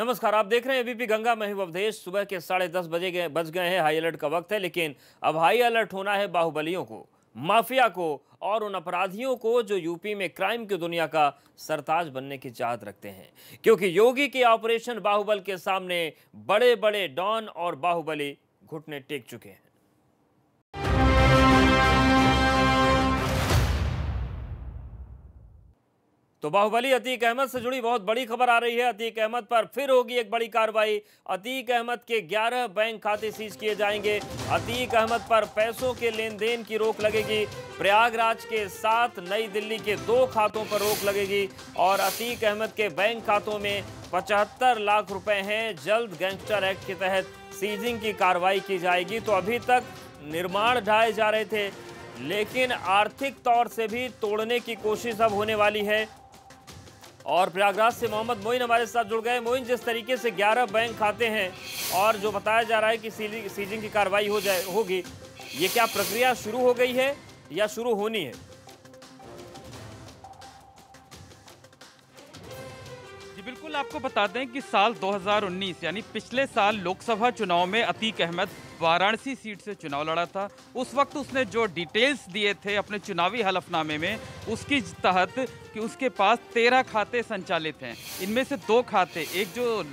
नमस्कार, आप देख रहे हैं एबीपी गंगा। मैं हूं अवधेश। सुबह के 10:30 बज गए हैं। हाई अलर्ट का वक्त है, लेकिन अब हाई अलर्ट होना है बाहुबलियों को, माफिया को और उन अपराधियों को जो यूपी में क्राइम की दुनिया का सरताज बनने की चाहत रखते हैं। क्योंकि योगी के ऑपरेशन बाहुबल के सामने बड़े बड़े डॉन और बाहुबली घुटने टेक चुके हैं। तो बाहुबली अतीक अहमद से जुड़ी बहुत बड़ी खबर आ रही है। अतीक अहमद पर फिर होगी एक बड़ी कार्रवाई। अतीक अहमद के 11 बैंक खाते सीज किए जाएंगे। अतीक अहमद पर पैसों के लेन देन की रोक लगेगी। प्रयागराज के 7, नई दिल्ली के 2 खातों पर रोक लगेगी और अतीक अहमद के बैंक खातों में 75 लाख रुपए हैं। जल्द गैंगस्टर एक्ट के तहत सीजिंग की कार्रवाई की जाएगी। तो अभी तक निर्माण ढाए जा रहे थे, लेकिन आर्थिक तौर से भी तोड़ने की कोशिश अब होने वाली है। और प्रयागराज से मोहम्मद मोइन हमारे साथ जुड़ गए। मोइन, जिस तरीके से 11 बैंक खाते हैं और जो बताया जा रहा है कि सीजिंग की कार्रवाई होगी, ये क्या प्रक्रिया शुरू हो गई है या शुरू होनी है? जी बिल्कुल, आपको बता दें कि साल 2019 यानी पिछले साल लोकसभा चुनाव में अतीक अहमद वाराणसी सीट से चुनाव लड़ा था। उस वक्त उसने जो डिटेल्स दिए थे अपने चुनावी हलफनामे में, उसकी तहत कि उसके पास 13 खाते संचालित हैं। इनमें से 2 खाते, एक जो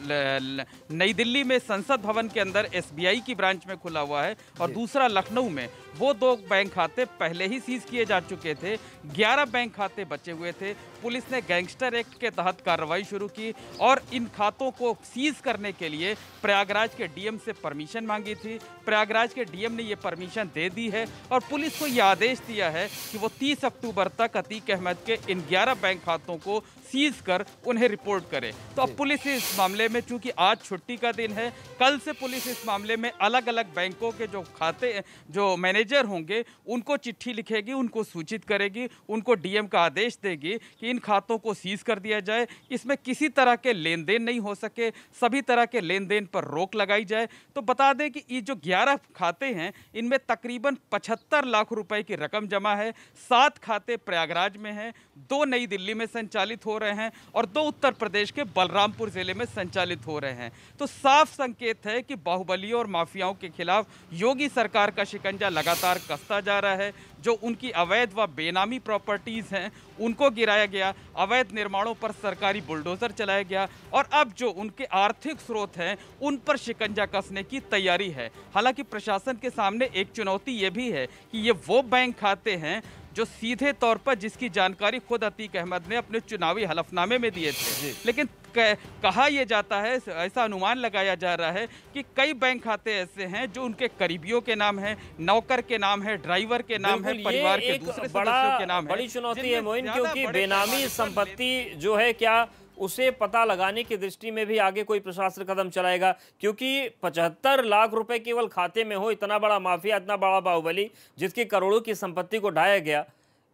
नई दिल्ली में संसद भवन के अंदर SBI की ब्रांच में खुला हुआ है और दूसरा लखनऊ में, वो 2 बैंक खाते पहले ही सीज किए जा चुके थे। 11 बैंक खाते बचे हुए थे। पुलिस ने गैंगस्टर एक्ट के तहत कार्रवाई शुरू की और इन खातों को सीज करने के लिए प्रयागराज के DM से परमिशन मांगी थी। प्रयागराज के DM ने ये परमिशन दे दी है और पुलिस को यह आदेश दिया है कि वो 30 अक्टूबर तक अतीक अहमद के इन 11 बैंक खातों को सीज कर उन्हें रिपोर्ट करे। तो अब पुलिस इस मामले में, चूंकि आज छुट्टी का दिन है, कल से पुलिस इस मामले में अलग अलग बैंकों के जो खाते, जो मैनेजर होंगे, उनको चिट्ठी लिखेगी, उनको सूचित करेगी, उनको DM का आदेश देगी कि इन खातों को सीज कर दिया जाए। इसमें किसी तरह के लेन देन नहीं हो सके, सभी तरह के लेन देन पर रोक लगाई जाए। तो बता दें कि ये जो 11 खाते हैं, इनमें तकरीबन 75 लाख रुपए की रकम जमा है। 7 खाते प्रयागराज में हैं, 2 नई दिल्ली में संचालित हो रहे हैं और 2 उत्तर प्रदेश के बलरामपुर जिले में संचालित हो रहे हैं। तो साफ संकेत है कि बाहुबलियों और माफियाओं के खिलाफ योगी सरकार का शिकंजा लगातार कसता जा रहा है। जो उनकी अवैध व बेनामी प्रॉपर्टीज़ हैं, उनको गिराया गया, अवैध निर्माणों पर सरकारी बुलडोजर चलाया गया और अब जो उनके आर्थिक स्रोत हैं, उन पर शिकंजा कसने की तैयारी है। हालांकि प्रशासन के सामने एक चुनौती ये भी है कि ये वो बैंक खाते हैं जो सीधे तौर पर, जिसकी जानकारी खुद अतीक अहमद ने अपने चुनावी हलफनामे में दिए थे, लेकिन कहा यह जाता है, ऐसा अनुमान लगाया जा रहा है कि कई बैंक खाते ऐसे हैं जो उनके करीबियों के नाम है, नौकर के नाम है, ड्राइवर के नाम है, परिवार के दूसरे सदस्यों के नाम है। बड़ी चुनौती है मोइन, क्योंकि बेनामी संपत्ति जो है, क्या उसे पता लगाने की दृष्टि में भी आगे कोई प्रशासन कदम चलाएगा? क्योंकि 75 लाख रुपए केवल खाते में हो, इतना बड़ा माफिया, इतना बड़ा बाहुबली, जिसकी करोड़ों की संपत्ति को ढाया गया,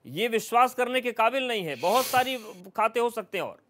ये विश्वास करने के काबिल नहीं है। बहुत सारी खाते हो सकते हैं। और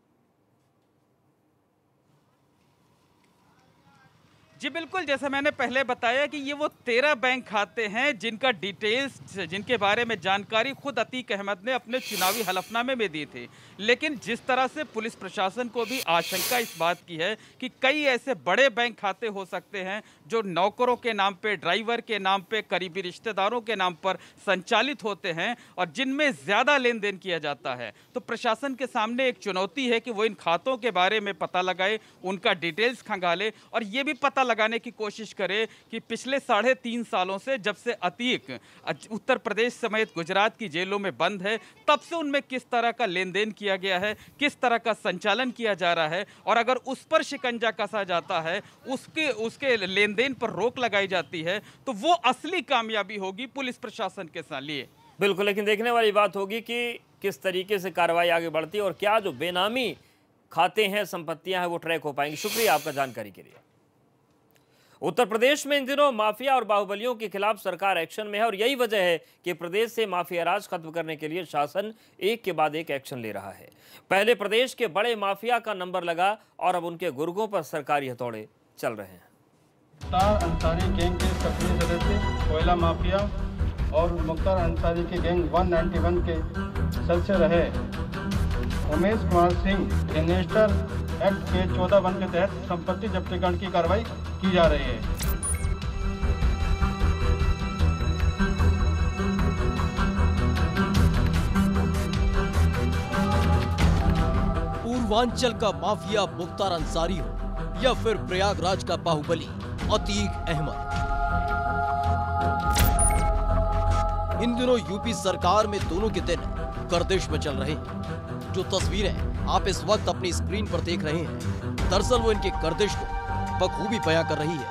जी बिल्कुल, जैसा मैंने पहले बताया कि ये वो 13 बैंक खाते हैं जिनका डिटेल्स, जिनके बारे में जानकारी खुद अतीक अहमद ने अपने चुनावी हलफनामे में दी थी। लेकिन जिस तरह से पुलिस प्रशासन को भी आशंका इस बात की है कि कई ऐसे बड़े बैंक खाते हो सकते हैं जो नौकरों के नाम पे, ड्राइवर के नाम पे, करीबी रिश्तेदारों के नाम पर संचालित होते हैं और जिनमें ज़्यादा लेन देन किया जाता है। तो प्रशासन के सामने एक चुनौती है कि वो इन खातों के बारे में पता लगाए, उनका डिटेल्स खंगाले और ये भी पता लगाने की कोशिश करे कि पिछले 3.5 सालों से, जब से अतीक उत्तर प्रदेश समेत गुजरात की जेलों में बंद है, तब से उनमें किस तरह का लेन देन किया गया है, किस तरह का संचालन किया जा रहा है। और अगर उस पर शिकंजा कसा जाता है, उसके लेन देन पर रोक लगाई जाती है, तो वो असली कामयाबी होगी पुलिस प्रशासन के लिए। बिल्कुल, लेकिन देखने वाली बात होगी कि किस तरीके से कार्रवाई आगे बढ़ती है और क्या जो बेनामी खाते हैं, संपत्तियां हैं, वो ट्रैक हो पाएंगी। शुक्रिया आपका जानकारी के लिए। उत्तर प्रदेश में इन दिनों माफिया और बाहुबलियों के खिलाफ सरकार एक्शन में है और यही वजह है कि प्रदेश से माफिया राज खत्म करने के लिए शासन एक के बाद एक एक्शन ले रहा है। पहले प्रदेश के बड़े माफिया का नंबर लगा और अब उनके गुर्गों पर सरकारी हथौड़े चल रहे हैं। मुख्तार अंसारी गैंग के सक्रिय सदस्य, कोयला माफिया और मुख्तार अंसारी के गैंग 191 के सदस्य रहे उमेश कुमार सिंह, गैंगस्टर एक्ट के 14(1) के तहत संपत्ति जब्तीकरण की कार्रवाई की जा रही है। पूर्वांचल का माफिया मुख्तार अंसारी हो या फिर प्रयागराज का बाहुबली अतीक अहमद, इन दिनों यूपी सरकार में दोनों के दिन गर्दिश में चल रहे हैं। जो तस्वीरें आप इस वक्त अपनी स्क्रीन पर देख रहे हैं, दरअसल वो इनके गर्दिश को बखूबी बयां कर रही है।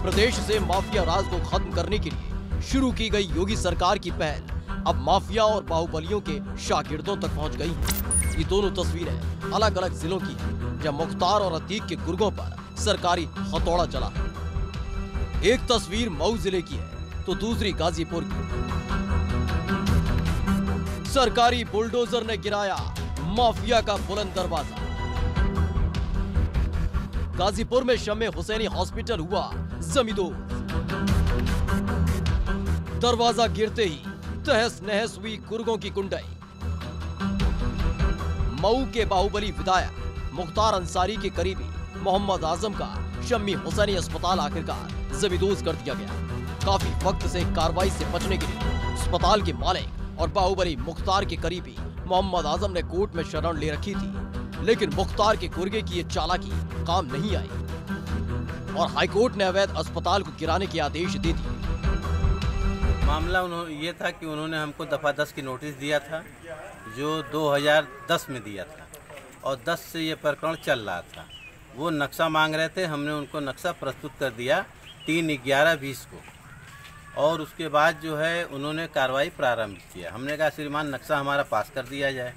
प्रदेश से माफिया राज को खत्म करने के लिए शुरू की गई योगी सरकार की पहल अब माफिया और बाहुबलियों के शागिर्दों तक पहुंच गई है। ये दोनों तस्वीरें अलग अलग जिलों की हैं, जहां मुख्तार और अतीक के गुर्गों पर सरकारी हथौड़ा चला है। एक तस्वीर मऊ जिले की है तो दूसरी गाजीपुर की। सरकारी बुलडोजर ने गिराया माफिया का बुलंद दरवाजा। गाजीपुर में शम्मे हुसैनी हॉस्पिटल हुआ जमींदोज। दरवाजा गिरते ही तहस नहस हुई गुर्गों की कुंडई। मऊ के बाहुबली विधायक मुख्तार अंसारी के करीबी मोहम्मद आजम का शम्मी हुसैनी अस्पताल आखिरकार जमींदोज कर दिया गया। काफी वक्त से कार्रवाई से बचने के लिए अस्पताल के मालिक और बाहुबली मुख्तार के करीबी मोहम्मद आजम ने कोर्ट में शरण ले रखी थी, लेकिन मुख्तार के गुर्गे की ये चालाकी काम नहीं आई और हाईकोर्ट ने अवैध अस्पताल को गिराने के आदेश दे दिए। मामला ये था कि उन्होंने हमको दफ़ा 10 की नोटिस दिया था, जो 2010 में दिया था और 10 से ये प्रकरण चल रहा था। वो नक्शा मांग रहे थे, हमने उनको नक्शा प्रस्तुत कर दिया 3/11/20 को और उसके बाद जो है उन्होंने कार्रवाई प्रारंभ किया। हमने कहा श्रीमान नक्शा हमारा पास कर दिया जाए।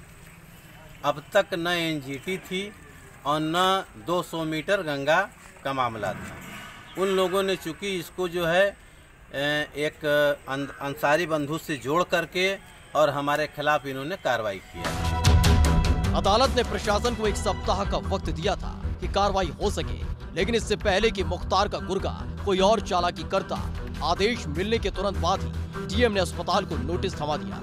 अब तक न एनजीटी थी और न 200 मीटर गंगा का मामला था। उन लोगों ने चूँकि इसको जो है एक अंसारी बंधु से जोड़ करके और हमारे खिलाफ इन्होंने कार्रवाई किया। अदालत ने प्रशासन को 1 सप्ताह का वक्त दिया था कि कार्रवाई हो सके, लेकिन इससे पहले कि मुख्तार का गुर्गा कोई और चालाकी करता, आदेश मिलने के तुरंत बाद ही डीएम ने अस्पताल को नोटिस थमा दिया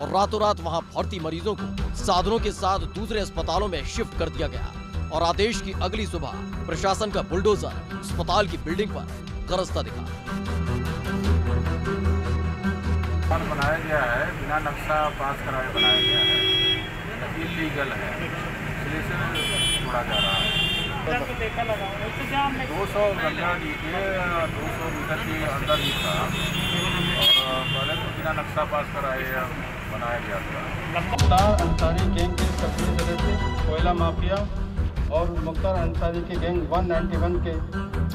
और रातों रात वहां भर्ती मरीजों को साधनों के साथ दूसरे अस्पतालों में शिफ्ट कर दिया गया और आदेश की अगली सुबह प्रशासन का बुलडोजर अस्पताल की बिल्डिंग पर गरजता दिखा। बनाया गया है, बिना नक्शा पास कराए बनाया गया है, इलीगल है, इसलिए से छोड़ा जा रहा है। 200 गंगा जी के 200 मीटर के अंदर ही था और पहले तो बिना नक्शा पास कराए बनाया गया था। मुख्तार अंसारी गैंग के सक्रिय सदस्य, कोयला माफिया और मुख्तार अंसारी के गैंग 191 के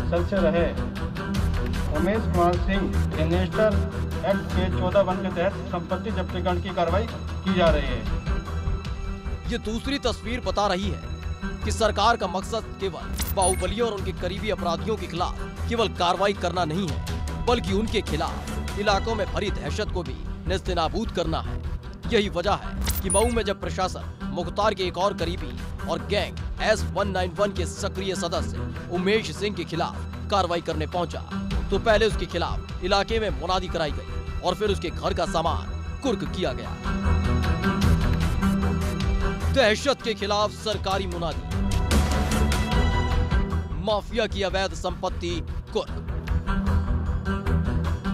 सदस्य रहे उमेश कुमार सिंह इन्वेस्टर एक्ट के 14(1) के तहत संपत्ति जब्तीकरण की कार्रवाई की जा रही है। ये दूसरी तस्वीर बता रही है कि सरकार का मकसद केवल बाहुबलियों और उनके करीबी अपराधियों के खिलाफ केवल कार्रवाई करना नहीं है, बल्कि उनके खिलाफ इलाकों में भरी दहशत को भी नेस्तनाबूद करना है। यही वजह है कि मऊ में जब प्रशासन मुख्तार के एक और करीबी और गैंग S191 के सक्रिय सदस्य उमेश सिंह के खिलाफ कार्रवाई करने पहुंचा, तो पहले उसके खिलाफ इलाके में मुनादी कराई गई और फिर उसके घर का सामान कुर्क किया गया। दहशत के खिलाफ सरकारी मुनादी, माफिया की अवैध संपत्ति कुर्क।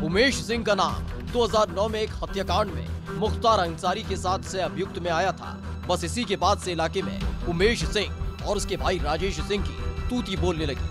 उमेश सिंह का नाम 2009 में एक हत्याकांड में मुख्तार अंसारी के साथ से अभियुक्त में आया था। बस इसी के बाद से इलाके में उमेश सिंह और उसके भाई राजेश सिंह की तूती बोलने लगी।